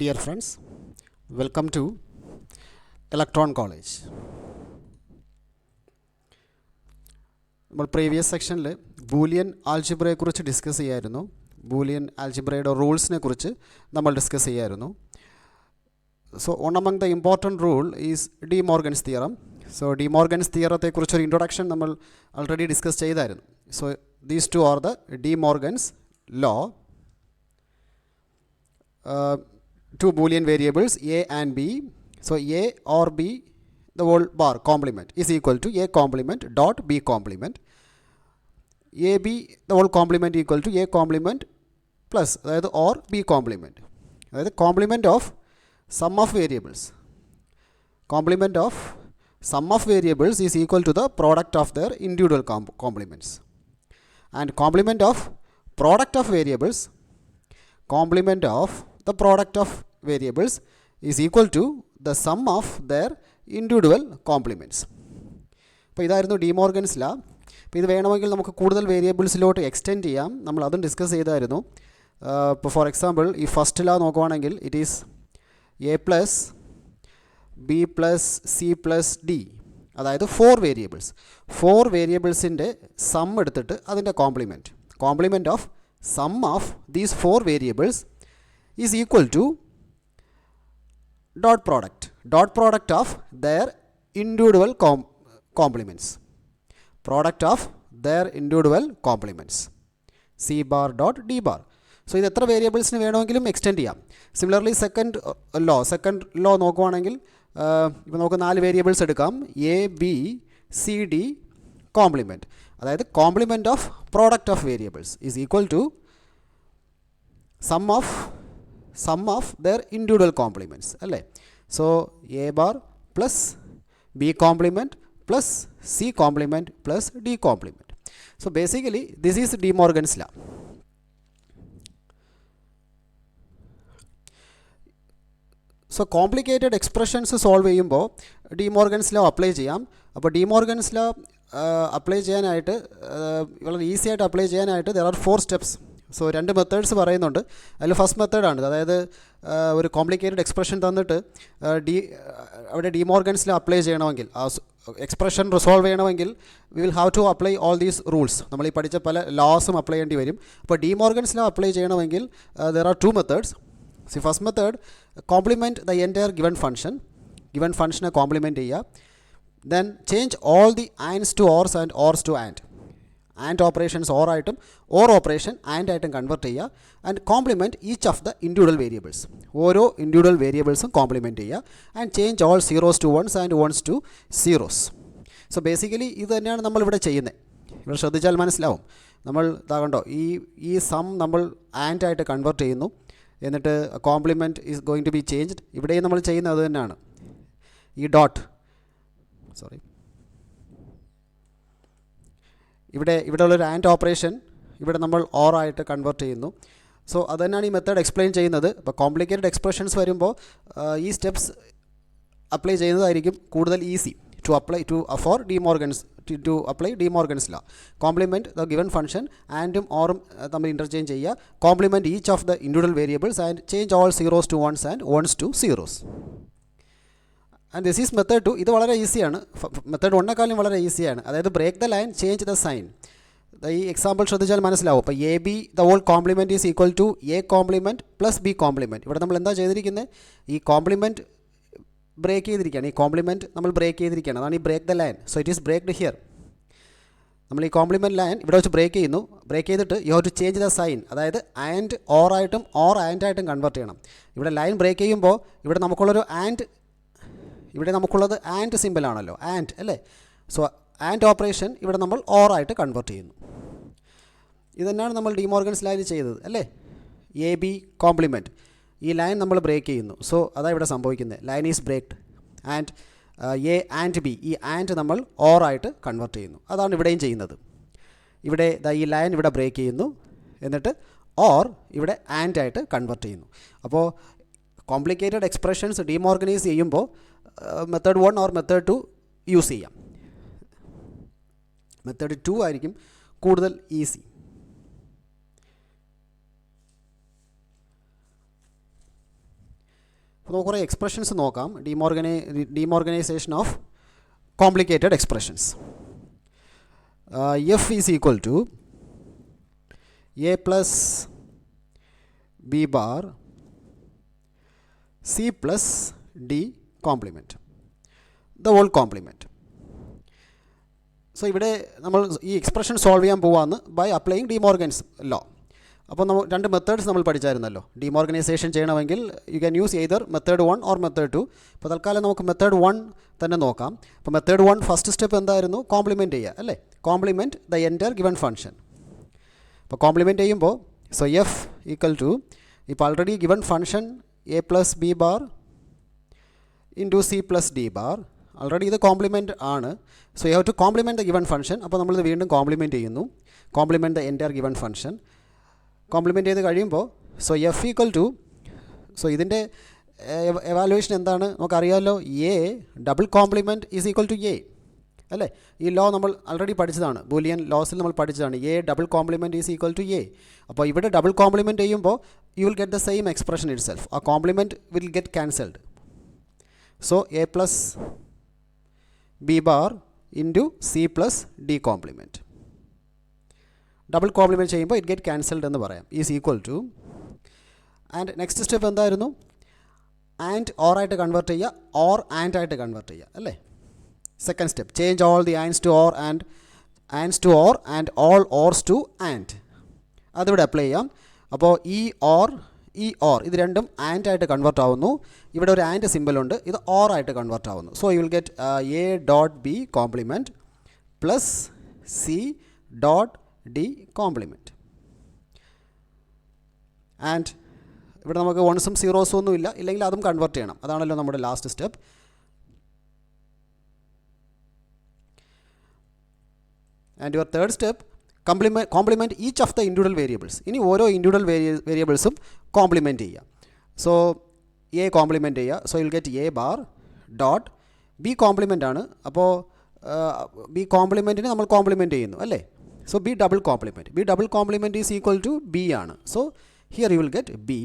Dear friends, welcome to Electron College. നമ്മൾ previous സെക്ഷനിൽ Boolean ആൽജിബ്രയെ കുറിച്ച് ഡിസ്കസ് ചെയ്യായിരുന്നു. ബൂലിയൻ ആൽജിബ്രയുടെ റൂൾസിനെ കുറിച്ച് നമ്മൾ ഡിസ്കസ് ചെയ്യായിരുന്നു. So one among the important rule is De Morgan's theorem. So De Morgan's തിയറത്തെക്കുറിച്ചൊരു ഇൻട്രൊഡക്ഷൻ നമ്മൾ ഓൾറെഡി ഡിസ്കസ് ചെയ്തായിരുന്നു. So these two are the De Morgan's law. Two Boolean variables a and b. So a or b the whole bar complement is equal to a complement dot b complement. ab the whole complement equal to a complement plus that or b complement. That is complement of sum of variables. Complement of sum of variables is equal to the product of their individual complements. And complement of product of variables, complement of the product of variables is equal to the sum of their individual complements. അപ്പോൾ ഇതായിരുന്നു D Morgan's law. അപ്പോൾ ഇത് വേണമെങ്കിൽ നമുക്ക് കൂടുതൽ വേരിയബിൾസിലോട്ട് extend ചെയ്യാം. നമ്മൾ അതും ഡിസ്കസ് ചെയ്തായിരുന്നു. ഇപ്പോൾ ഫോർ എക്സാമ്പിൾ ഈ ഫസ്റ്റ് ലോ നോക്കുവാണെങ്കിൽ it is A plus B plus C plus D, അതായത് ഫോർ വേരിയബിൾസിൻ്റെ സം എടുത്തിട്ട് അതിൻ്റെ complement of sum of these four variables is equal to dot product of their individual complements, product of their individual complements, c bar dot d bar. So ഇത് എത്ര വേരിയബിൾസിന് വേണമെങ്കിലും extend ചെയ്യാം. Similarly second law നോക്കുവാണെങ്കിൽ ഇപ്പോൾ നമുക്ക് 4 variables എടുക്കാം. A B C D complement, അതായത് complement of product of variables is equal to sum of their individual complements അല്ലേ. So A bar plus B complement plus C complement plus D complement. So basically this is De Morgan's law. So complicated expressions solve ചെയ്യുമ്പോൾ De Morgan's law apply ചെയ്യാം. അപ്പോൾ De Morgan's law apply ചെയ്യാനായിട്ട് വളരെ easy ആയിട്ട് apply ചെയ്യാനായിട്ട് there are 4 steps. So 2 methods പറയുന്നുണ്ട്. അതിൽ first മെത്തേഡാണ്, അതായത് ഒരു കോംപ്ലിക്കേറ്റഡ് എക്സ്പ്രഷൻ തന്നിട്ട് അവിടെ ഡി മോർഗൻസ് ലോ അപ്ലൈ ചെയ്യണമെങ്കിൽ, ആ എക്സ്പ്രഷൻ റിസോൾവ് ചെയ്യണമെങ്കിൽ we will have to apply all these rules. നമ്മൾ ഈ പഠിച്ച പല ലോസും അപ്ലൈ ചെയ്യേണ്ടി വരും. അപ്പോൾ ഡി മോർഗൻസ് ലോ അപ്ലൈ ചെയ്യണമെങ്കിൽ there are 2 methods. See first method, complement the entire given ഫംഗ്ഷനെ കോംപ്ലിമെൻറ്റ് ചെയ്യുക. Then change all the ands to ors and ors to and operations or ആയിട്ടും ഓർ ഓപ്പറേഷൻ ആൻഡ് ആയിട്ടും convert ചെയ്യുക. And complement each of the individual variables, ഓരോ individual വേരിയബിൾസും complement ചെയ്യുക. And change all zeros to ones and ones to zeros. So basically ഇത് തന്നെയാണ് നമ്മളിവിടെ ചെയ്യുന്നത്. ഇവിടെ ശ്രദ്ധിച്ചാൽ മനസ്സിലാവും. നമ്മൾ ഇതാകണ്ടോ, ഈ സം നമ്മൾ ആൻഡ് ആയിട്ട് കൺവേർട്ട് ചെയ്യുന്നു, എന്നിട്ട് complement is going to be changed. ഇവിടെയും നമ്മൾ ചെയ്യുന്നത് അത് തന്നെയാണ്. ഈ ഇവിടെ ഉള്ളൊരു ആൻഡ് ഓപ്പറേഷൻ ഇവിടെ നമ്മൾ ഓർ ആയിട്ട് കൺവേർട്ട് ചെയ്യുന്നു. സോ അത് തന്നെയാണ് ഈ മെത്തേഡ് എക്സ്പ്ലെയിൻ ചെയ്യുന്നത്. അപ്പോൾ കോംപ്ലിക്കേറ്റഡ് എക്സ്പ്രഷൻസ് വരുമ്പോൾ ഈ സ്റ്റെപ്സ് അപ്ലൈ ചെയ്യുന്നതായിരിക്കും കൂടുതൽ easy to apply for De Morgan's law. Complement the given function, ആൻഡും ഓറും തമ്മിൽ ഇൻ്റർചേഞ്ച് ചെയ്യുക. Complement each of the individual variables and change all zeros to ones and ones to zeros. And this is method 2. ഇത് വളരെ ഈസിയാണ്. Method 1 വളരെ ഈസിയാണ്. അതായത് break the line, change the sign. ഈ എക്സാമ്പിൾ ശ്രദ്ധിച്ചാൽ മനസ്സിലാവും. അപ്പോൾ A B the whole complement is equal to A complement plus B complement. ഇവിടെ നമ്മൾ എന്താ ചെയ്തിരിക്കുന്നത്, ഈ കോംപ്ലിമെൻറ്റ് ബ്രേക്ക് ചെയ്തിരിക്കുകയാണ്. ഈ കോംപ്ലിമെൻറ്റ് നമ്മൾ ബ്രേക്ക് ചെയ്തിരിക്കുകയാണ്. അതാണ് ഈ break the line. So it is breaked here. നമ്മൾ ഈ കോംപ്ലിമെൻറ്റ് ലൈൻ ഇവിടെ വെച്ച് ബ്രേക്ക് ചെയ്യുന്നു. ബ്രേക്ക് ചെയ്തിട്ട് you have to change the sign, അതായത് ആൻഡ് ഓർ ആയിട്ടും ഓർ ആൻഡ് ആയിട്ടും കൺവേർട്ട് ചെയ്യണം. ഇവിടെ ലൈൻ ബ്രേക്ക് ചെയ്യുമ്പോൾ ഇവിടെ നമുക്കുള്ളൊരു നമുക്കുള്ളത് ആൻഡ് സിമ്പിളാണല്ലോ, ആൻഡ് അല്ലേ. സോ ആൻഡ് ഓപ്പറേഷൻ ഇവിടെ നമ്മൾ ഓർ ആയിട്ട് കൺവേർട്ട് ചെയ്യുന്നു. ഇതന്നെയാണ് നമ്മൾ ഡി മോർഗൻസ് ലോയിൽ ചെയ്തത് അല്ലേ. എ ബി കോംപ്ലിമെൻറ്റ്, ഈ ലൈൻ നമ്മൾ ബ്രേക്ക് ചെയ്യുന്നു. സോ അതാ ഇവിടെ സംഭവിക്കുന്നത്, line is breaked. And A and B, ഈ ആൻഡ് നമ്മൾ ഓർ ആയിട്ട് കൺവേർട്ട് ചെയ്യുന്നു. അതാണ് ഇവിടെയും ചെയ്യുന്നത്. ഇവിടെ ഈ ലൈൻ ഇവിടെ ബ്രേക്ക് ചെയ്യുന്നു, എന്നിട്ട് ഓർ ഇവിടെ ആൻഡ് ആയിട്ട് കൺവേർട്ട് ചെയ്യുന്നു. അപ്പോൾ കോംപ്ലിക്കേറ്റഡ് എക്സ്പ്രഷൻസ് ഡീമോർഗനൈസ് ചെയ്യുമ്പോൾ മെത്തേഡ് 1 ഓർ മെത്തേഡ് 2 യൂസ് ചെയ്യാം. മെത്തേഡ് 2 ആയിരിക്കും കൂടുതൽ ഈസി. അപ്പോൾ നമുക്ക് കുറേ എക്സ്പ്രഷൻസ് നോക്കാം. Demorganisation of complicated expressions. F is equal to A plus B bar C plus D complement, the whole complement. So ഇവിടെ നമ്മൾ ഈ എക്സ്പ്രഷൻ സോൾവ് ചെയ്യാൻ പോവാന്ന് ബൈ അപ്ലൈയിങ് ഡീമോർഗൻസ് ലോ. അപ്പോൾ നമ്മൾ രണ്ട് മെത്തേഡ്സ് നമ്മൾ പഠിച്ചായിരുന്നല്ലോ. ഡീമോർഗനൈസേഷൻ ചെയ്യണമെങ്കിൽ you can use either method 1 or method 2. അപ്പോൾ തൽക്കാലം നമുക്ക് മെത്തേഡ് 1 തന്നെ നോക്കാം. അപ്പോൾ മെത്തേഡ് 1 ഫസ്റ്റ് സ്റ്റെപ്പ് എന്തായിരുന്നു? കോംപ്ലിമെൻറ്റ് ചെയ്യുക അല്ലേ? Complement the entire given function. അപ്പോൾ കോംപ്ലിമെൻറ്റ് ചെയ്യുമ്പോൾ സോ എഫ് ഈക്വൽ ടു ഇപ്പോൾ already given function A plus B bar into C plus D bar. Already ഇത് കോംപ്ലിമെൻറ്റ് ആണ്. So you have to complement the given function. അപ്പോൾ നമ്മളിത് വീണ്ടും compliment ചെയ്യുന്നു. Complement the entire given function. Complement ചെയ്ത് കഴിയുമ്പോൾ so F equal to so ഇതിൻ്റെ evaluation എന്താണ് നമുക്കറിയാമല്ലോ. A double complement is equal to A അല്ലേ? ഈ ലോ നമ്മൾ ഓൾറെഡി പഠിച്ചതാണ്. ബൂലിയൻ ലോസിൽ നമ്മൾ പഠിച്ചതാണ്. A double complement is equal to A. അപ്പോൾ ഇവിടെ ഡബിൾ കോംപ്ലിമെൻറ്റ് ചെയ്യുമ്പോൾ you will get the same expression itself. ആ complement will get cancelled. So A plus B bar into C plus D complement. Double complement ചെയ്യുമ്പോൾ it get cancelled എന്ന് പറയാം. Is equal to and next step എന്തായിരുന്നു? And or ആയിട്ട് convert ചെയ്യുക, or and ആയിട്ട് convert ചെയ്യുക അല്ലേ? Second step change all the ands to or and ands to or and all ors to and. അതിവിടെ apply ചെയ്യാം. അപ്പോൾ ഈ ഓർ ഇത് രണ്ടും ആൻഡ് ആയിട്ട് കൺവേർട്ട് ആവുന്നു. ഇവിടെ ഒരു ആൻഡ് സിമ്പിളുണ്ട്, ഇത് ഓർ ആയിട്ട് കൺവേർട്ട് ആവുന്നു. So you will get A dot B complement plus C dot D complement. And ഇവിടെ നമുക്ക് വൺസും സീറോസും ഒന്നും ഇല്ല, ഇല്ലെങ്കിൽ അതും കൺവേർട്ട് ചെയ്യണം. അതാണല്ലോ നമ്മുടെ last step. And your third step complement each of the individual variables. ഇനി ഓരോ ഇൻഡിവിജ്വൽ വേരിയബിൾസും കോംപ്ലിമെൻറ്റ് ചെയ്യുക. സോ എ കോംപ്ലിമെൻറ്റ് ചെയ്യുക. So you'll get A bar dot B complement ആണ്. അപ്പോൾ ബി കോംപ്ലിമെൻറ്റിന് നമ്മൾ കോംപ്ലിമെൻറ്റ് ചെയ്യുന്നു അല്ലേ? So B double complement is equal to B ആണ്. So here you will get B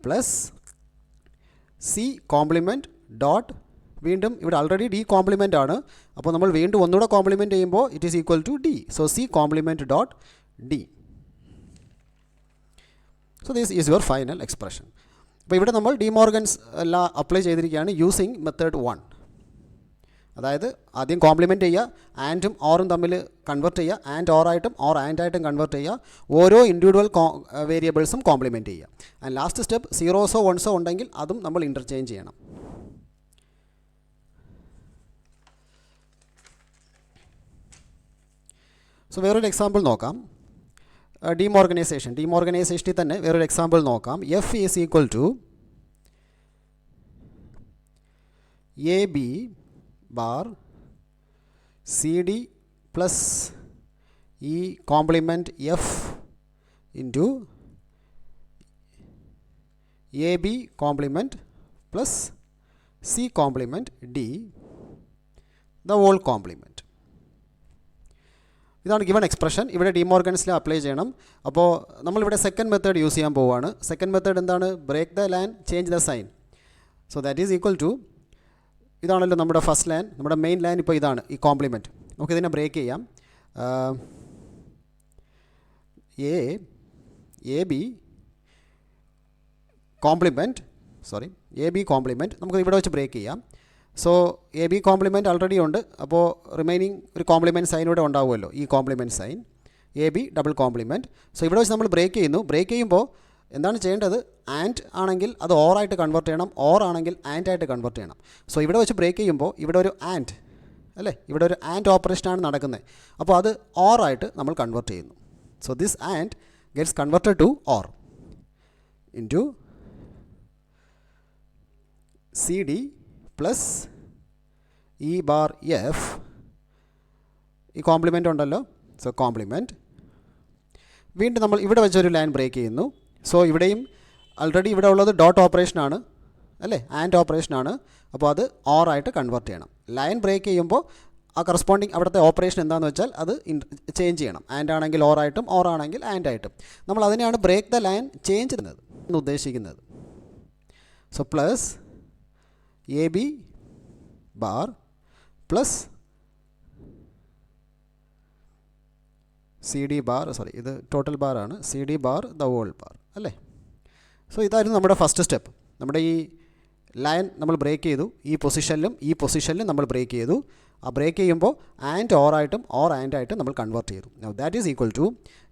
plus C complement dot വീണ്ടും ഇവിടെ ഓൾറെഡി ഡി കോംപ്ലിമെൻ്റ് ആണ്. അപ്പോൾ നമ്മൾ വീണ്ടും ഒന്നുകൂടെ കോംപ്ലിമെൻറ്റ് ചെയ്യുമ്പോൾ it is equal to D. So C complement dot D. So this is your final expression. അപ്പോൾ ഇവിടെ നമ്മൾ ഡിമോർഗൻസ് എല്ലാം അപ്ലൈ ചെയ്തിരിക്കുകയാണ് യൂസിങ് മെത്തേഡ് 1. അതായത് ആദ്യം കോംപ്ലിമെൻറ്റ് ചെയ്യുക, ആൻഡും ഓറും തമ്മിൽ കൺവേർട്ട് ചെയ്യുക, ആൻഡ് ഓറായിട്ടും ഓർ ആൻഡ് ആയിട്ടും കൺവേർട്ട് ചെയ്യുക, ഓരോ ഇൻഡിവിജ്വൽ വേരിയബിൾസും കോംപ്ലിമെൻറ്റ് ചെയ്യുക. ആൻഡ് ലാസ്റ്റ് സ്റ്റെപ്പ് സീറോസോ വൺസോ ഉണ്ടെങ്കിൽ അതും നമ്മൾ ഇൻ്റർചേഞ്ച് ചെയ്യണം. സോ വേറൊരു എക്സാമ്പിൾ നോക്കാം. ഡീമോർഗനൈസേഷനിൽ തന്നെ വേറൊരു എക്സാമ്പിൾ നോക്കാം. F is equal to A B bar C D plus E complement F into A B complement plus C complement D the whole complement. ഇതാണ് ഗിവൺ എക്സ്പ്രഷൻ. ഇവിടെ ഡിമോർഗൻസിൽ അപ്ലൈ ചെയ്യണം. അപ്പോൾ നമ്മളിവിടെ സെക്കൻഡ് മെത്തേഡ് യൂസ് ചെയ്യാൻ പോവുകയാണ്. Second method എന്താണ്? Break the line, change the sign. So that is equal to ഇതാണല്ലോ നമ്മുടെ ഫസ്റ്റ് ലൈൻ, നമ്മുടെ മെയിൻ ലൈൻ. ഇപ്പോൾ ഇതാണ് ഈ കോംപ്ലിമെൻറ്റ്. നമുക്കിതിനെ ബ്രേക്ക് ചെയ്യാം. എ ബി കോംപ്ലിമെൻറ്റ് നമുക്ക് ഇവിടെ വെച്ച് ബ്രേക്ക് ചെയ്യാം. So A B complement already ഉണ്ട്. അപ്പോൾ റിമൈനിങ് ഒരു കോംപ്ലിമെൻറ്റ് സൈൻ ഇവിടെ ഉണ്ടാവുമല്ലോ, ഈ complement sign A B double complement. So ഇവിടെ വെച്ച് നമ്മൾ ബ്രേക്ക് ചെയ്യുന്നു. ബ്രേക്ക് ചെയ്യുമ്പോൾ എന്താണ് ചെയ്യേണ്ടത്? ആൻഡ് ആണെങ്കിൽ അത് ഓറായിട്ട് കൺവേർട്ട് ചെയ്യണം, ഓർ ആണെങ്കിൽ ആൻഡ് ആയിട്ട് കൺവേർട്ട് ചെയ്യണം. സോ ഇവിടെ വെച്ച് ബ്രേക്ക് ചെയ്യുമ്പോൾ ഇവിടെ ഒരു ആൻഡ് അല്ലേ, ഇവിടെ ഒരു ആൻഡ് ഓപ്പറേഷനാണ് നടക്കുന്നത്. അപ്പോൾ അത് ഓറായിട്ട് നമ്മൾ കൺവേർട്ട് ചെയ്യുന്നു. So this and gets converted two or into C D plus E bar F. ഈ കോംപ്ലിമെൻ്റ് ഉണ്ടല്ലോ. സോ കോംപ്ലിമെൻറ്റ് വീണ്ടും നമ്മൾ ഇവിടെ വെച്ചൊരു ലൈൻ ബ്രേക്ക് ചെയ്യുന്നു. സോ ഇവിടെയും ഓൾറെഡി ഇവിടെ ഉള്ളത് ഡോട്ട് ഓപ്പറേഷനാണ് അല്ലേ, ആൻഡ് ഓപ്പറേഷനാണ്. അപ്പോൾ അത് ഓറായിട്ട് കൺവേർട്ട് ചെയ്യണം. ലൈൻ ബ്രേക്ക് ചെയ്യുമ്പോൾ ആ കറസ്പോണ്ടിങ് അവിടുത്തെ ഓപ്പറേഷൻ എന്താണെന്ന് വെച്ചാൽ അത് ചേഞ്ച് ചെയ്യണം. ആൻഡ് ആണെങ്കിൽ ഓറായിട്ടും ഓർ ആണെങ്കിൽ ആൻഡ് ആയിട്ടും. നമ്മൾ അതിനെയാണ് ബ്രേക്ക് ദ ലൈൻ ചേഞ്ച് എന്ന് ഉദ്ദേശിക്കുന്നത്. So plus AB bar plus CD bar, sorry, ഇത് ടോട്ടൽ ബാർ ആണ്, CD bar the whole bar അല്ലേ. സോ ഇതായിരുന്നു നമ്മുടെ ഫസ്റ്റ് സ്റ്റെപ്പ്. നമ്മുടെ ഈ ലൈൻ നമ്മൾ ബ്രേക്ക് ചെയ്തു, ഈ പൊസിഷനിലും നമ്മൾ ബ്രേക്ക് ചെയ്തു. ആ ബ്രേക്ക് ചെയ്യുമ്പോൾ ആൻഡ് ഓർ ആയിട്ടും ഓർ ആൻഡ് ആയിട്ടും നമ്മൾ കൺവേർട്ട് ചെയ്തു. Now that is equal to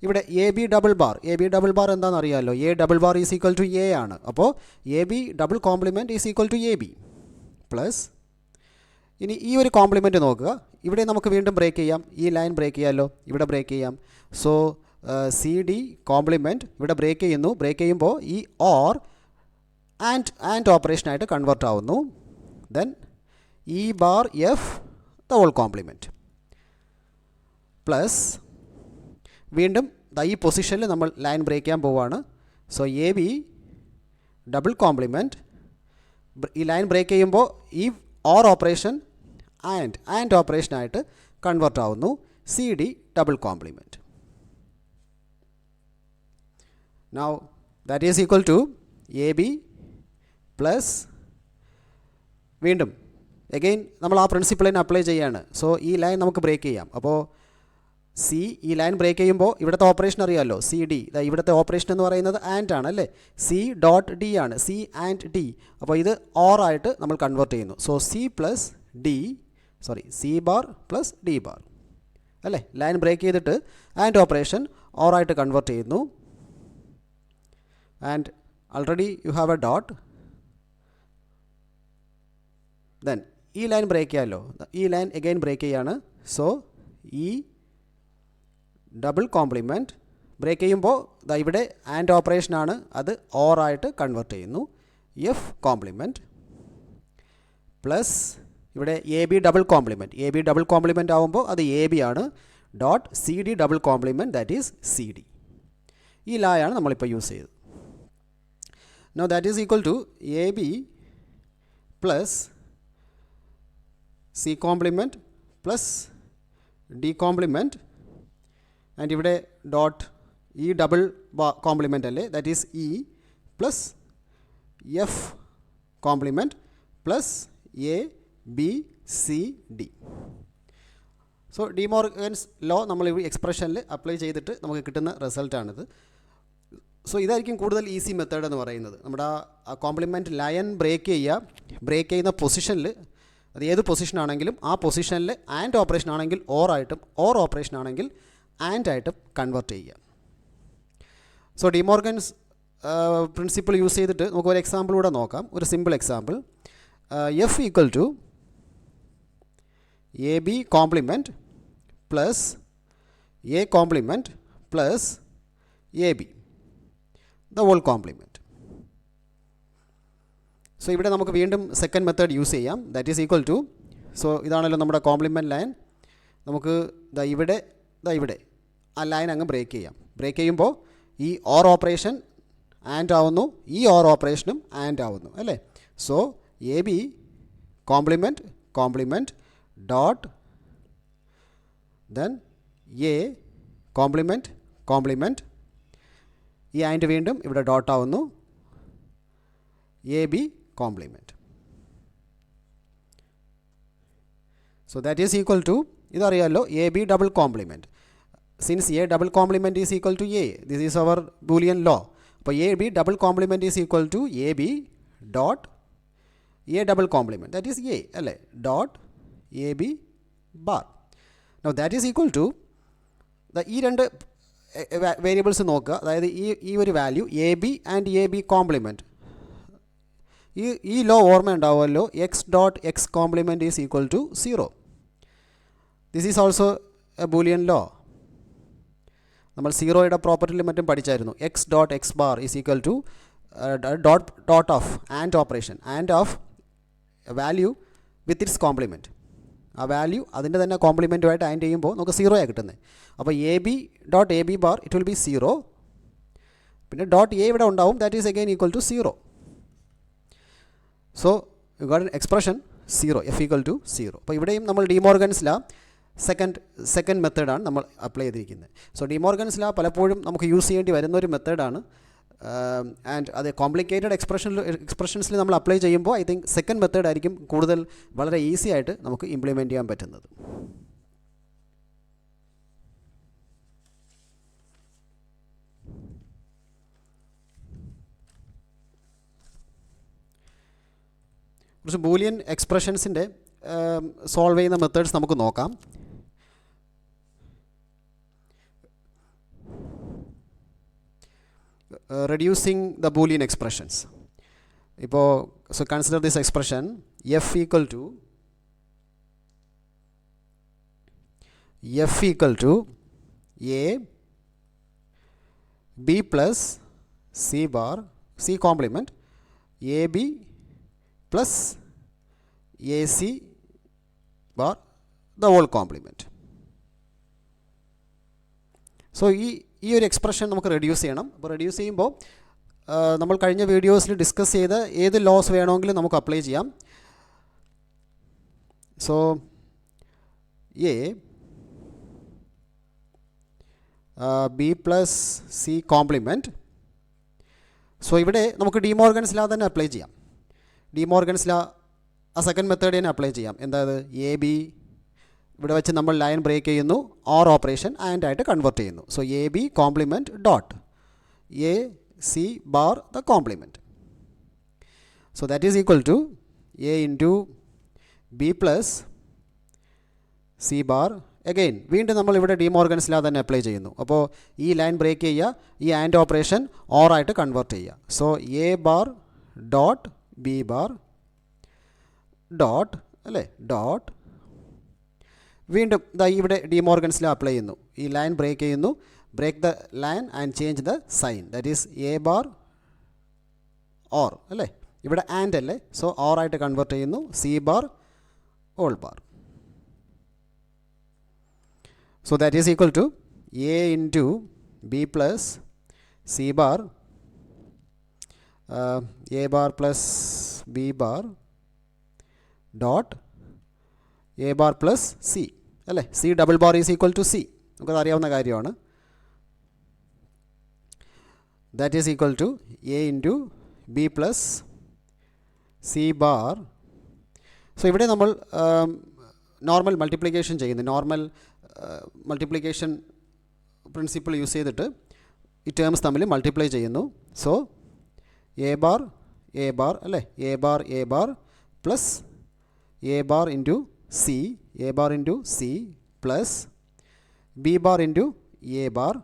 ഇവിടെ എ ബി ഡബിൾ ബാർ എന്താണെന്ന് അറിയാമല്ലോ, A double bar is equal to A ആണ്. അപ്പോൾ A B double complement is equal to A B plus, ഇനി ഈ ഒരു കോംപ്ലിമെൻറ്റ് നോക്കുക, ഇവിടെ നമുക്ക് വീണ്ടും ബ്രേക്ക് ചെയ്യാം, ഈ ലൈൻ ബ്രേക്ക് ചെയ്യാമല്ലോ, ഇവിടെ ബ്രേക്ക് ചെയ്യാം. സോ സി ഡി കോംപ്ലിമെൻറ്റ് ഇവിടെ ബ്രേക്ക് ചെയ്യുമ്പോൾ ഈ ഓർ ആൻഡ് ഓപ്പറേഷനായിട്ട് കൺവേർട്ട് ആവുന്നു. Then E bar F the whole complement plus, വീണ്ടും ഈ പൊസിഷനിൽ നമ്മൾ ലൈൻ ബ്രേക്ക് ചെയ്യാൻ പോവുകയാണ്. So A B double complement, ഈ ലൈൻ ബ്രേക്ക് ചെയ്യുമ്പോൾ ഈ ഓർ ഓപ്പറേഷൻ ആൻഡ് ഓപ്പറേഷനായിട്ട് കൺവേർട്ട് ആവുന്നു. C D double complement. Now that is equal to A B plus, വീണ്ടും എഗെയിൻ നമ്മൾ ആ പ്രിൻസിപ്പിളിനെ അപ്ലൈ ചെയ്യാണ്. സോ ഈ ലൈൻ നമുക്ക് ബ്രേക്ക് ചെയ്യാം. അപ്പോൾ സി, ഈ ലൈൻ ബ്രേക്ക് ചെയ്യുമ്പോൾ ഇവിടുത്തെ ഓപ്പറേഷൻ അറിയാമല്ലോ, സി ഡി, ഇവിടുത്തെ ഓപ്പറേഷൻ എന്ന് പറയുന്നത് ആൻഡ് ആണ് അല്ലേ, സി ഡോട്ട് ഡി ആണ്, സി ആൻഡ് ഡി. അപ്പോൾ ഇത് ഓർ ആയിട്ട് നമ്മൾ കൺവേർട്ട് ചെയ്യുന്നു. So C plus D, sorry, C bar plus D bar അല്ലേ. ലൈൻ ബ്രേക്ക് ചെയ്തിട്ട് ആൻഡ് ഓപ്പറേഷൻ ഓർ ആയിട്ട് കൺവേർട്ട് ചെയ്യുന്നു. And already you have A dot. Then ഈ ലൈൻ ബ്രേക്ക് ചെയ്യാമല്ലോ, ഈ ലൈൻ എഗെയിൻ ബ്രേക്ക് ചെയ്യാണ്. സോ ഈ ഡബിൾ കോംപ്ലിമെൻറ്റ് ബ്രേക്ക് ചെയ്യുമ്പോൾ ഇവിടെ ആൻഡ് ഓപ്പറേഷനാണ്, അത് ഓർ ആയിട്ട് കൺവേർട്ട് ചെയ്യുന്നു. എഫ് കോംപ്ലിമെൻറ്റ് പ്ലസ്, ഇവിടെ എ ബി ഡബിൾ കോംപ്ലിമെൻറ്റ് ആവുമ്പോൾ അത് എ ബി ആണ്, dot C D double complement, that is C D. ഈ ലായാണ് നമ്മളിപ്പോൾ യൂസ് ചെയ്തത്. Now that is equal to A B plus C complement plus D complement, and ഇവിടെ dot E double complement അല്ലേ, that is E plus F complement plus A B C D. So De Morgan's law നമ്മൾ ഈ എക്സ്പ്രഷനിൽ apply ചെയ്തിട്ട് നമുക്ക് കിട്ടുന്ന റിസൾട്ടാണിത്. So ഇതായിരിക്കും കൂടുതൽ ഈസി മെത്തേഡ് എന്ന് പറയുന്നത്. നമ്മുടെ ആ കോംപ്ലിമെൻറ്റ് ലൈൻ ബ്രേക്ക് ചെയ്യുന്ന പൊസിഷനിൽ, അത് ഏത് പൊസിഷനാണെങ്കിലും ആ പൊസിഷനിൽ ആൻഡ് ഓപ്പറേഷൻ ആണെങ്കിൽ ഓർ ആയിട്ടും, ഓർ ഓപ്പറേഷൻ ആണെങ്കിൽ ആൻഡ് ആയിട്ടും കൺവേർട്ട് ചെയ്യുക. സോ ഡിമോർഗൻസ് പ്രിൻസിപ്പിൾ യൂസ് ചെയ്തിട്ട് നമുക്ക് ഒരു എക്സാമ്പിൾ കൂടെ നോക്കാം, ഒരു simple example. F equal to A B complement plus A complement plus A B the whole complement. So ഇവിടെ നമുക്ക് വീണ്ടും സെക്കൻഡ് മെത്തേഡ് യൂസ് ചെയ്യാം, that is equal to, so ഇതാണല്ലോ നമ്മുടെ കോംപ്ലിമെൻറ്റ് ലൈൻ. നമുക്ക് ഇവിടെ ആ ലൈൻ അങ്ങ് ബ്രേക്ക് ചെയ്യാം. ബ്രേക്ക് ചെയ്യുമ്പോൾ ഈ ഓർ ഓപ്പറേഷൻ ആൻഡ് ആവുന്നു, ഈ ഓർ ഓപ്പറേഷനും ആൻഡ് ആവുന്നു അല്ലേ. So A B complement dot, then A complement, ഈ ആൻഡ് വീണ്ടും ഇവിടെ ഡോട്ട് ആവുന്നു, A B complement. So that is equal to, ഇതറിയാമല്ലോ, A B double complement. Since A double complement is equal to A, this is our Boolean law. അപ്പോൾ A B double complement is equal to A B dot A double complement, that is A അല്ലേ, dot A B bar. Now that is equal to, ഈ രണ്ട് variables നോക്കുക, അതായത് ഈ ഒരു value A B and A B complement, ഈ law ഓർമ്മ ഉണ്ടാവുമല്ലോ, X dot X complement is equal to 0. This is also a Boolean law. നമ്മൾ സീറോയുടെ പ്രോപ്പർട്ടിയിൽ മറ്റും പഠിച്ചായിരുന്നു. X dot X bar is equal to dot of and operation, and of value with its complement. ആ value അതിൻ്റെ തന്നെ കോംപ്ലിമെൻറ്റുമായിട്ട് and ചെയ്യുമ്പോൾ നമുക്ക് 0 ആണ് കിട്ടുന്നത്. അപ്പോൾ A B dot A B bar it will be 0, പിന്നെ ഡോട്ട് എ ഇവിടെ ഉണ്ടാവും, that is again equal to 0. So you got an expression 0, F equal to 0. അപ്പോൾ ഇവിടെയും നമ്മൾ ഡിമോർഗൻസ് ലാ സെക്കൻഡ് മെത്തേഡാണ് നമ്മൾ അപ്ലൈ ചെയ്തിരിക്കുന്നത്. സോ ഡിമോർഗൻസ് ലാ പലപ്പോഴും നമുക്ക് യൂസ് ചെയ്യേണ്ടി വരുന്നൊരു മെത്തേഡാണ്. ആൻഡ് അത് കോംപ്ലിക്കേറ്റഡ് എക്സ്പ്രഷൻസിൽ നമ്മൾ അപ്ലൈ ചെയ്യുമ്പോൾ ഐ തിങ്ക് സെക്കൻഡ് മെത്തേഡ് ആയിരിക്കും കൂടുതൽ വളരെ ഈസി ആയിട്ട് നമുക്ക് ഇംപ്ലിമെൻറ്റ് ചെയ്യാൻ പറ്റുന്നത്. കുറച്ച് ബൂലിയൻ എക്സ്പ്രഷൻസിൻ്റെ സോൾവ് ചെയ്യുന്ന മെത്തേഡ്സ് നമുക്ക് നോക്കാം. Reducing the Boolean expressions. So consider this expression f equal to a b plus c bar c complement ab plus ac bar the whole complement. So ഈ ഒരു എക്സ്പ്രഷൻ നമുക്ക് reduce ചെയ്യണം. അപ്പോൾ reduce ചെയ്യുമ്പോൾ നമ്മൾ കഴിഞ്ഞ വീഡിയോസിൽ ഡിസ്കസ് ചെയ്ത ഏത് ലോസ് വേണമെങ്കിലും നമുക്ക് അപ്ലൈ ചെയ്യാം. So A B plus C complement. So ഇവിടെ നമുക്ക് ഡിമോർഗൻസ് ലോ തന്നെ അപ്ലൈ ചെയ്യാം. ഡിമോർഗൻസ് ലോ ആ സെക്കൻഡ് മെത്തേഡ് തന്നെ അപ്ലൈ ചെയ്യാം. എന്തായത് എ ബി ഇവിടെ വെച്ച് നമ്മൾ ലൈൻ ബ്രേക്ക് ചെയ്യുന്നു, ഓർ ഓപ്പറേഷൻ ആൻഡ് ആയിട്ട് കൺവേർട്ട് ചെയ്യുന്നു. So A B complement dot A C bar the complement. So that is equal to A into B plus C bar. Again വീണ്ടും നമ്മൾ ഇവിടെ ഡിമോർഗൻസ് ലോ തന്നെ അപ്ലൈ ചെയ്യുന്നു. അപ്പോൾ ഈ ലൈൻ ബ്രേക്ക് ചെയ്യുക, ഈ ആൻഡ് ഓപ്പറേഷൻ ഓർ ആയിട്ട് കൺവേർട്ട് ചെയ്യുക. So A bar dot B bar dot അല്ലേ ഡോട്ട് വീണ്ടും ഇവിടെ ഡിമോർഗൻസ് ലോ അപ്ലൈ ചെയ്യുന്നു. ഈ ലൈൻ ബ്രേക്ക് ചെയ്യുന്നു, break the line and change the sign. That is A bar or അല്ലേ, ഇവിടെ ആൻഡ് അല്ലേ, സോ ഓർ ആയിട്ട് കൺവേർട്ട് ചെയ്യുന്നു. C bar all bar. So that is equal to A into B plus C bar A bar plus B bar dot A bar plus C അല്ലേ. C double bar is equal to C, നമുക്കത് അറിയാവുന്ന കാര്യമാണ്. That is equal to A into B plus C bar. So ഇവിടെ നമ്മൾ normal multiplication ചെയ്യുന്നു. Normal multiplication principle use ചെയ്തിട്ട് ഈ terms തമ്മിൽ മൾട്ടിപ്ലൈ ചെയ്യുന്നു. സോ എ ബാർ അല്ലേ, A bar plus A bar into C, a bar into C plus b bar into a bar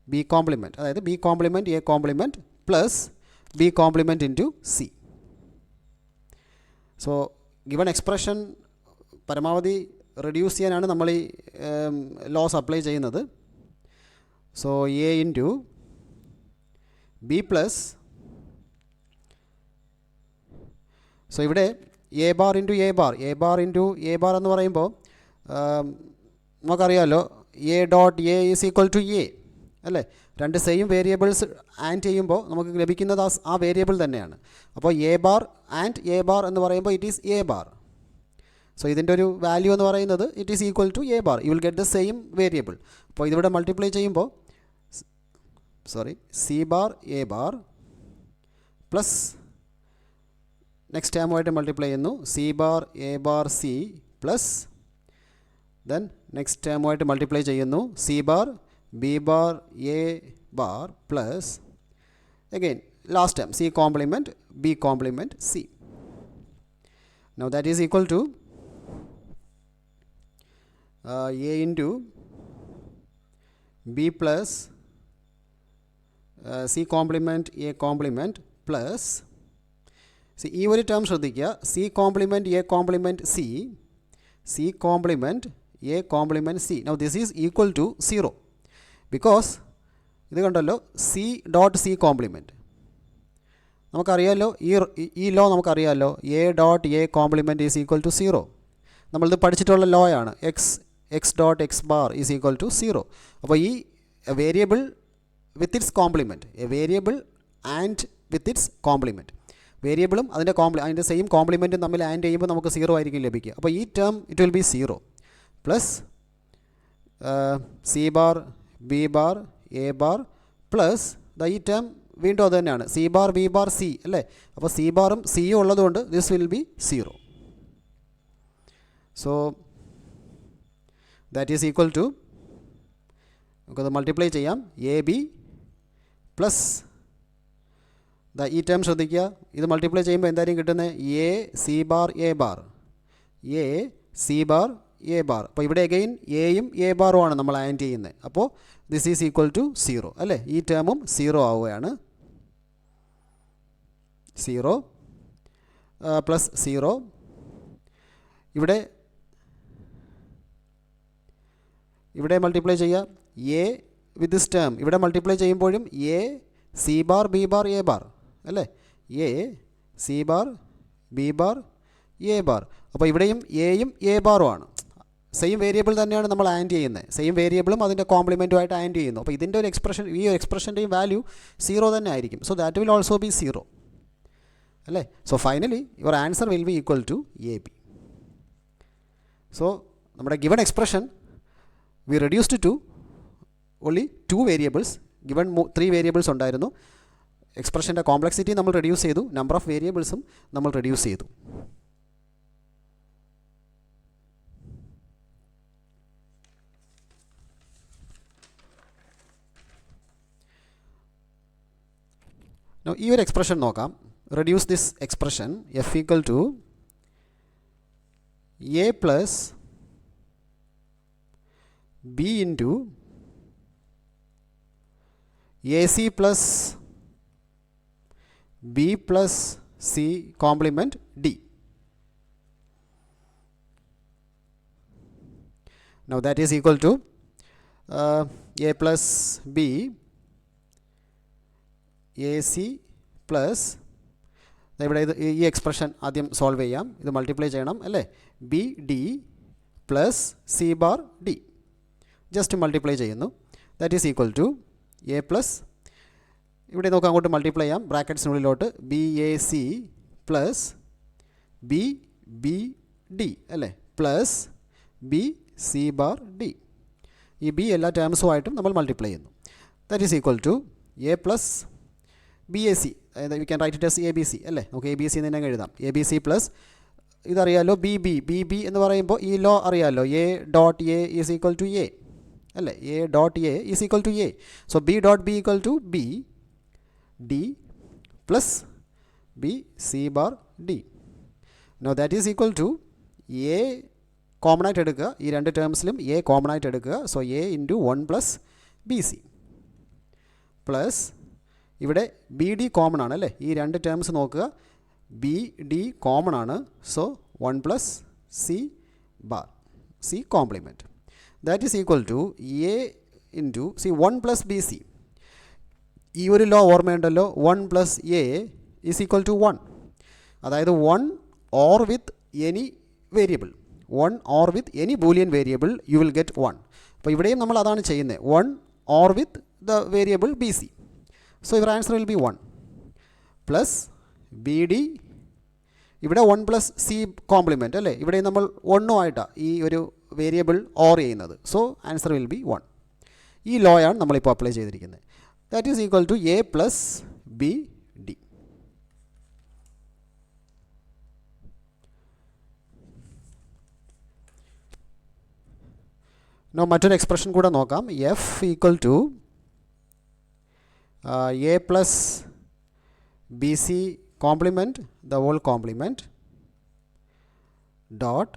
b complement, അതായത് b complement a complement plus b complement into C. So given expression പരമാവധി reduce ചെയ്യാനാണ് നമ്മൾ ഈ laws apply ചെയ്യുന്നത്. So A into B plus, so ഇവിടെ A bar into A bar എന്ന് പറയുമ്പോൾ നമുക്കറിയാമല്ലോ A dot A is equal to A അല്ലേ. രണ്ട് സെയിം വേരിയബിൾസ് ആൻഡ് ചെയ്യുമ്പോൾ നമുക്ക് ലഭിക്കുന്നത് ആ വേരിയബിൾ തന്നെയാണ്. അപ്പോൾ A bar and A bar എന്ന് പറയുമ്പോൾ it is A bar. So ഇതിൻ്റെ ഒരു വാല്യൂ എന്ന് പറയുന്നത് it is equal to A bar. You will get the same variable. അപ്പോൾ ഇതിവിടെ മൾട്ടിപ്ലൈ ചെയ്യുമ്പോൾ C bar A bar plus next ടേമുമായിട്ട് മൾട്ടിപ്ലൈ ചെയ്യുന്നു, C bar A bar C plus then next ടേമുമായിട്ട് മൾട്ടിപ്ലൈ ചെയ്യുന്നു, C bar B bar A bar plus again last term C complement B complement C. Now that is equal to A into B plus C complement A complement plus ഈ ഒരു term ശ്രദ്ധിക്കുക, C complement A complement C complement A complement C. Now this is equal to 0 because ഇത് കണ്ടല്ലോ C dot C compliment നമുക്കറിയാമല്ലോ. ഈ law നമുക്കറിയാമല്ലോ, A dot A complement is equal to 0. നമ്മളിത് പഠിച്ചിട്ടുള്ള ലോ ആണ്. X dot X bar is equal to 0. അപ്പോൾ ഈ variable with its complement, A variable and with its complement, വേരിയബിളും അതിൻ്റെ സെയിം കോംപ്ലിമെൻറ്റും തമ്മിൽ ആൻഡ് ചെയ്യുമ്പോൾ നമുക്ക് 0 ആയിരിക്കും ലഭിക്കുക. അപ്പോൾ ഈ term it will be 0 plus C bar B bar A bar plus ഈ ടേം വീണ്ടും അത് തന്നെയാണ്, C bar B bar C അല്ലേ. അപ്പോൾ സി ബാറും സിയും ഉള്ളതുകൊണ്ട് this will be 0. So that is equal to, നമുക്കത് മൾട്ടിപ്ലൈ ചെയ്യാം, എ ബി പ്ലസ് ഈ ടേം ശ്രദ്ധിക്കുക, ഇത് മൾട്ടിപ്ലൈ ചെയ്യുമ്പോൾ എന്തായിരിക്കും കിട്ടുന്നത്, A C bar A bar, A C bar A bar. അപ്പോൾ ഇവിടെ അഗെയിൻ എയും എ ബാറും ആണ് നമ്മൾ ആഡ് ചെയ്യുന്നത്. അപ്പോൾ ദിസ് ഈസ് ഈക്വൽ ടു 0 അല്ലേ. ഈ ടേമും 0 ആവുകയാണ്. 0 പ്ലസ് 0. ഇവിടെ മൾട്ടിപ്ലൈ ചെയ്യുക, എ വിത്ത് ദിസ് ടേം ഇവിടെ മൾട്ടിപ്ലൈ ചെയ്യുമ്പോഴും A C bar B bar A bar അല്ലേ, A C bar B bar A bar. അപ്പോൾ ഇവിടെയും എയും എ ബാറും ആണ്, സെയിം വേരിയബിൾ തന്നെയാണ് നമ്മൾ ആഡ് ചെയ്യുന്നത്, സെയിം വേരിയബിളും അതിൻ്റെ കോംപ്ലിമെൻറ്റുമായിട്ട് ആഡ് ചെയ്യുന്നു. അപ്പോൾ ഇതിൻ്റെ ഒരു എക്സ്പ്രഷൻ, ഈ എക്സ്പ്രഷൻ്റെയും വാല്യൂ 0 തന്നെ ആയിരിക്കും. So that will also be 0 അല്ലേ. So finally your answer will be equal to A B. So നമ്മുടെ given expression we reduced to only 2 variables. Given 3 variables ഉണ്ടായിരുന്നു. എക്സ്പ്രഷൻ്റെ കോംപ്ലക്സിറ്റി നമ്മൾ റെഡ്യൂസ് ചെയ്തു, നമ്പർ ഓഫ് വേരിയബിൾസും നമ്മൾ റെഡ്യൂസ് ചെയ്തു. ഈ ഒരു എക്സ്പ്രഷൻ നോക്കാം. Reduce this expression F equal to A plus B into A C plus B plus C complement D. Now that is equal to a plus b ac plus ഇവിടെ ഈ expression ആദ്യം solve ചെയ്യാം, ഇത് multiply ചെയ്യണം അല്ലേ. B D plus C bar D just multiply ചെയ്യുന്നു. That is equal to A plus, ഇവിടെ നമുക്ക് അങ്ങോട്ട് മൾട്ടിപ്ലൈ ചെയ്യാം ബ്രാക്കറ്റ്സിനുള്ളിലോട്ട്, B A C plus B B D അല്ലേ, plus B C bar D. ഈ ബി എല്ലാ ടേംസുമായിട്ടും നമ്മൾ മൾട്ടിപ്ലൈ ചെയ്യുന്നു. That is equal to A plus B A C, അതായത് we can write it as A B C അല്ലേ. നമുക്ക് A B C തന്നെ എഴുതാം. എ ബി സി പ്ലസ് ഇതറിയാമല്ലോ ബി ബി, ബി ബി എന്ന് പറയുമ്പോൾ ഈ ലോ അറിയാമല്ലോ, A dot A is equal to A അല്ലേ, A dot A is equal to A. So B dot B equal to B D plus B C bar D. No that is equal to A common ആയിട്ട് എടുക്കുക, ഈ രണ്ട് ടേംസിലും A common ആയിട്ട് എടുക്കുക. So A into 1 plus B C plus ഇവിടെ B D common ആണ് അല്ലേ, ഈ രണ്ട് ടേംസ് നോക്കുക, ബി ഡി കോമൺ ആണ്. So 1 plus C bar C complement. That is equal to A into C 1 plus B C. ഈ ഒരു ലോ ഓർമ്മയുണ്ടല്ലോ, 1 plus A is equal to 1, അതായത് 1 or with any variable, 1 or with any Boolean variable you will get 1. അപ്പോൾ ഇവിടെയും നമ്മൾ അതാണ് ചെയ്യുന്നത്, 1 or with the variable B C. So your answer will be 1 plus B D, ഇവിടെ 1 plus C compliment അല്ലേ, ഇവിടെ നമ്മൾ 1 ആയിട്ടാണ് ഈ ഒരു വേരിയബിൾ ഓർ ചെയ്യുന്നത്. So answer will be 1. ഈ ലോ ആണ് നമ്മളിപ്പോൾ അപ്ലൈ ചെയ്തിരിക്കുന്നത്. That is equal to A plus B D. മറ്റൊരു എക്സ്പ്രഷൻ കൂടെ നോക്കാം. F equal to A plus B C complement the whole complement dot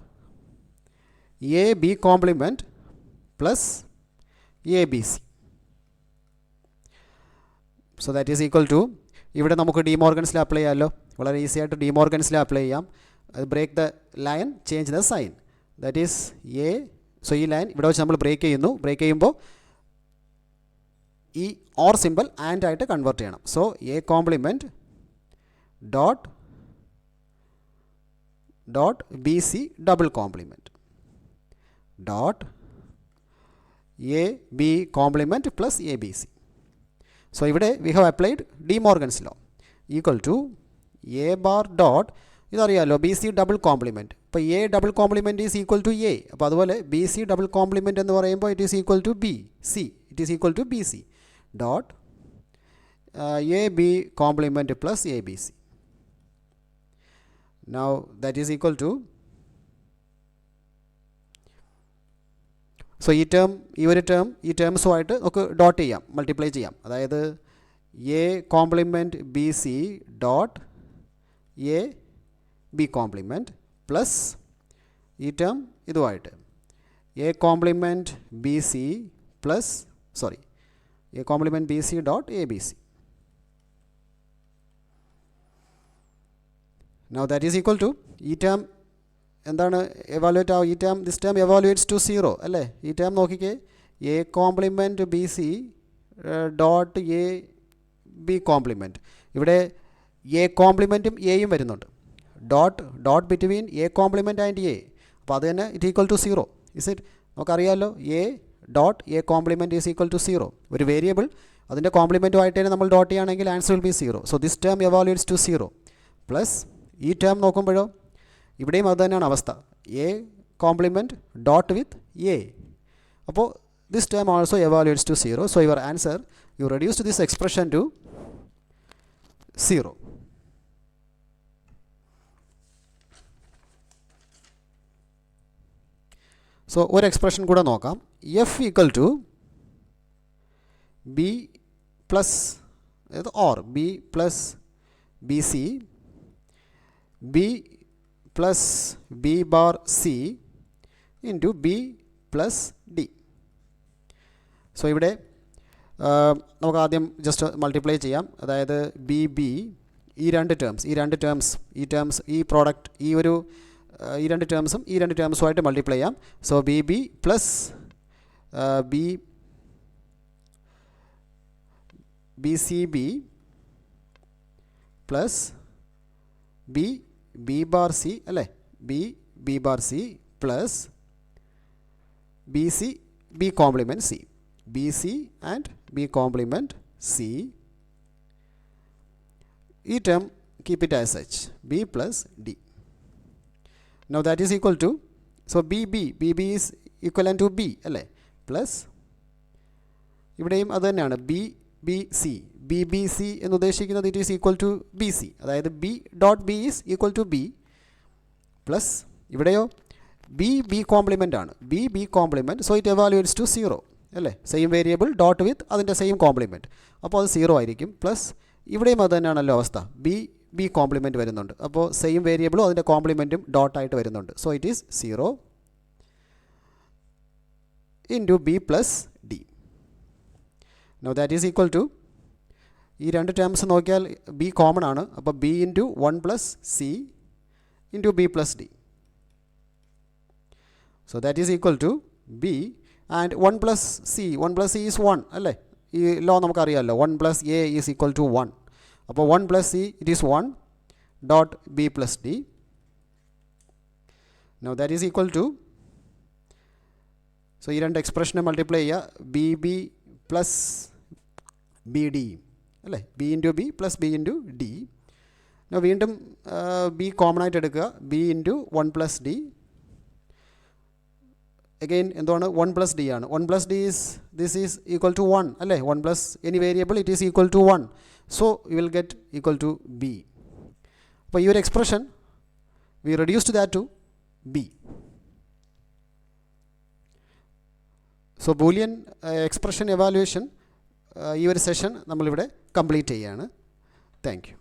A B complement plus A B C. So that is equal to, ഇവിടെ നമുക്ക് ഡിമോർഗൻസിൽ apply ചെയ്യാമല്ലോ, വളരെ easy ആയിട്ട് ഡിമോർഗൻസിൽ അപ്ലൈ ചെയ്യാം. Break the line, change the sign. That is A. So ഈ line ഇവിടെ വെച്ച് നമ്മൾ ബ്രേക്ക് ചെയ്യുന്നു. ബ്രേക്ക് ചെയ്യുമ്പോൾ ഈ ഓർ സിമ്പിൾ ആൻഡ് ആയിട്ട് കൺവേർട്ട് ചെയ്യണം. So A complement dot B C double complement dot A B complement plus A B C. So ഇവിടെ we have applied De Morgan's law equal to A bar dot, ഇതറിയാമല്ലോ B C double complement. അപ്പോൾ A double complement is equal to A. അപ്പോൾ അതുപോലെ B C double complement എന്ന് പറയുമ്പോൾ it is equal to B C, it is equal to B C dot AB complement plus ABC. Now that is equal to, so ഈ ടേംസുമായിട്ട് നമുക്ക് dot ചെയ്യാം, multiply ചെയ്യാം. അതായത് A complement B C dot A B complement plus ഈ term ഇതുമായിട്ട് A complement B C plus A complement B C dot A B C. Now that is equal to ഈ term എന്താണ് evaluate ആവും, ഈ term this term evaluates to 0 അല്ലേ. ഈ term നോക്കിക്കേ, A complement B C dot A B complement. ഇവിടെ A കോംപ്ലിമെൻറ്റും എയും വരുന്നുണ്ട്, dot between A complement and A. അപ്പോൾ അത് തന്നെ it equal to 0. Is it? നമുക്കറിയാമല്ലോ A dot A complement is equal to 0. ഒരു വേരിയബിൾ അതിൻ്റെ കോംപ്ലിമെൻറ്റുമായിട്ട് തന്നെ നമ്മൾ ഡോട്ട് ചെയ്യുകയാണെങ്കിൽ answer will be 0. So this term evaluates to 0 plus ഈ ടേം നോക്കുമ്പോഴോ ഇവിടെയും അത് തന്നെയാണ് അവസ്ഥ, A complement dot with A. അപ്പോൾ this term also evaluates to 0. So your answer, you reduced this expression to 0. സോ ഒരു എക്സ്പ്രഷൻ കൂടെ നോക്കാം. F equal to B plus or B plus B C B plus B bar C into B plus D. So ഇവിടെ നമുക്ക് ആദ്യം just multiply ചെയ്യാം. അതായത് B B ഈ രണ്ട് ടേംസ് ഈ പ്രോഡക്റ്റ് ഈ രണ്ട് ടേംസുമായിട്ട് മൾട്ടിപ്ലൈ ചെയ്യാം. So B B plus B C B plus B bar C അല്ലേ, B bar C plus B C B complement C, B C and B complement C. ഈ term keep it as such, B plus D. Now that is equal to, so BB is equivalent to B അല്ലേ, plus ഇവിടെയും അത് തന്നെയാണ് B B C എന്ന് ഉദ്ദേശിക്കുന്നത് it is equal to B C. അതായത് B dot B is equal to B plus ഇവിടെയോ B complement ആണ്, B complement. So it evaluates to 0 അല്ലേ, സെയിം വേരിയബിൾ ഡോട്ട് വിത്ത് അതിൻ്റെ സെയിം കോംപ്ലിമെൻറ്റ്, അപ്പോൾ അത് 0 ആയിരിക്കും. പ്ലസ് ഇവിടെയും അത് തന്നെയാണല്ലോ അവസ്ഥ, ബി കോംപ്ലിമെൻറ്റ് വരുന്നുണ്ട്, അപ്പോൾ സെയിം വേരിയബിളും അതിൻ്റെ കോംപ്ലിമെൻറ്റും ഡോട്ടായിട്ട് വരുന്നുണ്ട്. So it is 0 into B plus D. Now that is equal to, ഈ രണ്ട് ടേംസ് നോക്കിയാൽ ബി കോമൺ ആണ്, അപ്പോൾ B into 1 plus C into B plus D. So that is equal to B and 1 plus C is 1 അല്ലേ, ഈ law നമുക്കറിയാമല്ലോ, 1 plus A is equal to 1. അപ്പോൾ 1 plus C it is 1 dot B plus D. Now that is equal to, so ഈ രണ്ട് എക്സ്പ്രഷനെ multiply ചെയ്യുക, B plus B D അല്ലേ, B into B plus B into D. വീണ്ടും B common ആയിട്ട് എടുക്കുക, B into 1 plus D. Again എന്താണ്, 1 plus D ആണ്. 1 plus D this is equal to 1 അല്ലേ, 1 plus any variable it is equal to 1. So you will get equal to B. അപ്പോൾ ഈ ഒരു expression we reduced that to B. So Boolean expression evaluation ഈ ഒരു session നമ്മളിവിടെ complete ചെയ്യുകയാണ്. Thank you.